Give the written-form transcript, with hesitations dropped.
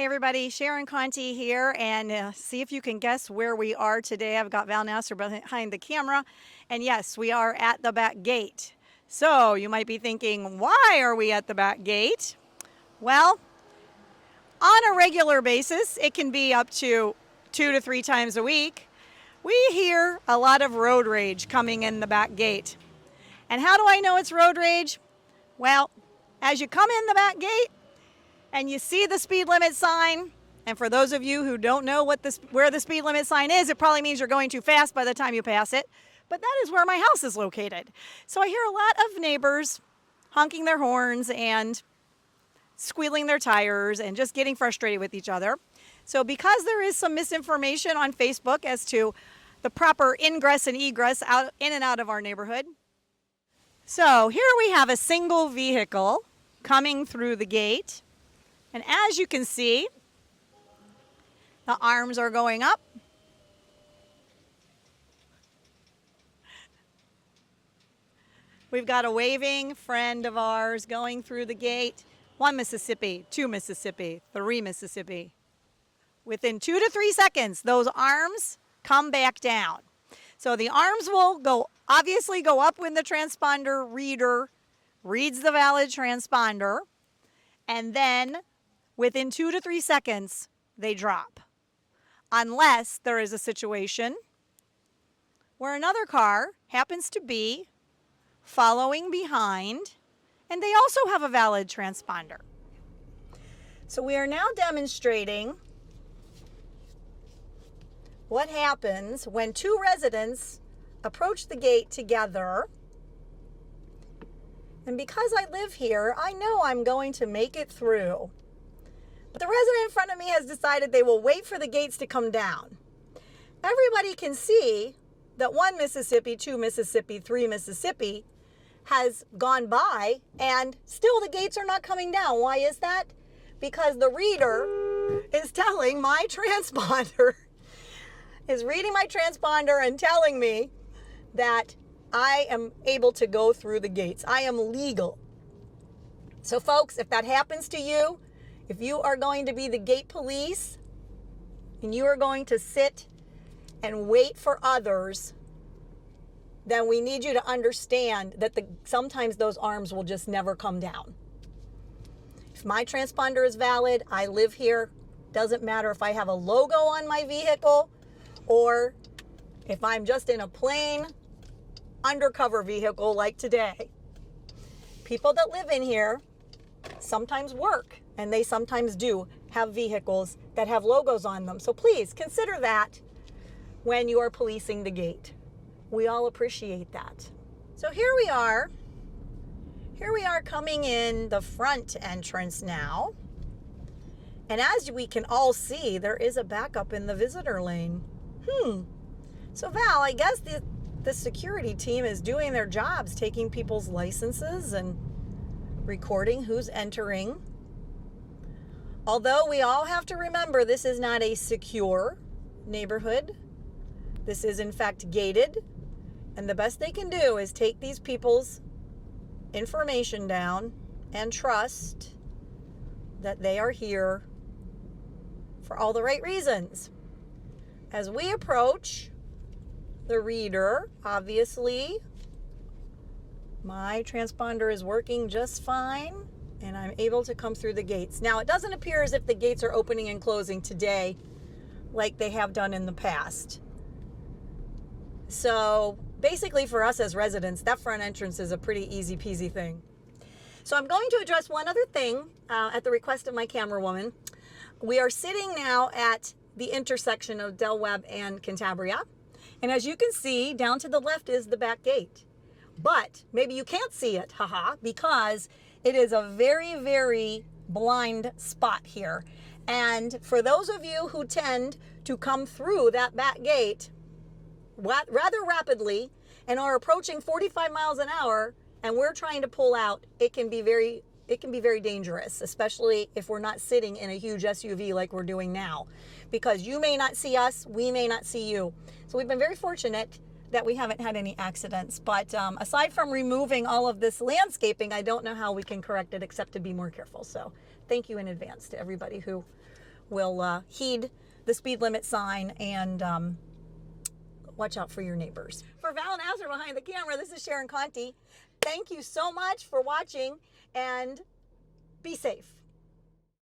Hey everybody, Sharon Conti here, and see if you can guess where we are today. I've got Val Nasser behind the camera, and yes, we are at the back gate. So you might be thinking, why are we at the back gate? Well, on a regular basis, it can be up to 2 to 3 times a week. We hear a lot of road rage coming in the back gate. And how do I know it's road rage? Well, as you come in the back gate, and you see the speed limit sign, and for those of you who don't know where the speed limit sign is, it probably means you're going too fast by the time you pass it, but that is where my house is located. So I hear a lot of neighbors honking their horns and squealing their tires and just getting frustrated with each other. So because there is some misinformation on Facebook as to the proper ingress and egress in and out of our neighborhood. So here we have a single vehicle coming through the gate. And as you can see, the arms are going up. We've got a waving friend of ours going through the gate. 1 Mississippi, 2 Mississippi, 3 Mississippi. Within 2 to 3 seconds, those arms come back down. So the arms will obviously go up when the transponder reader reads the valid transponder, and then within 2 to 3 seconds, they drop. Unless there is a situation where another car happens to be following behind, and they also have a valid transponder. So we are now demonstrating what happens when two residents approach the gate together. And because I live here, I know I'm going to make it through. But the resident in front of me has decided they will wait for the gates to come down. Everybody can see that 1 Mississippi, 2 Mississippi, 3 Mississippi has gone by, and still the gates are not coming down. Why is that? Because the reader is telling my transponder, is reading my transponder and telling me that I am able to go through the gates. I am legal. So folks, if that happens to you, if you are going to be the gate police and you are going to sit and wait for others, then we need you to understand that sometimes those arms will just never come down. If my transponder is valid, I live here. Doesn't matter if I have a logo on my vehicle or if I'm just in a plain undercover vehicle like today. People that live in here sometimes work, and they sometimes do have vehicles that have logos on them. So please consider that when you are policing the gate. We all appreciate that. So here we are coming in the front entrance now. And as we can all see, there is a backup in the visitor lane. So Val, I guess the security team is doing their jobs, taking people's licenses and recording who's entering. Although we all have to remember this is not a secure neighborhood. This is in fact gated. And the best they can do is take these people's information down and trust that they are here for all the right reasons. As we approach the reader, obviously, my transponder is working just fine, and I'm able to come through the gates. Now, it doesn't appear as if the gates are opening and closing today like they have done in the past. So basically for us as residents, that front entrance is a pretty easy peasy thing. So I'm going to address one other thing at the request of my camera woman. We are sitting now at the intersection of Del Webb and Cantabria. And as you can see, down to the left is the back gate. But maybe you can't see it, because it is a very, very blind spot here. And for those of you who tend to come through that back gate rather rapidly and are approaching 45 miles an hour and we're trying to pull out, it can be very dangerous, especially if we're not sitting in a huge SUV like we're doing now, because you may not see us, we may not see you. So we've been very fortunate that we haven't had any accidents. But aside from removing all of this landscaping, I don't know how we can correct it except to be more careful. So thank you in advance to everybody who will heed the speed limit sign and watch out for your neighbors. For Val and Azra behind the camera, this is Sharon Conti. Thank you so much for watching, and be safe.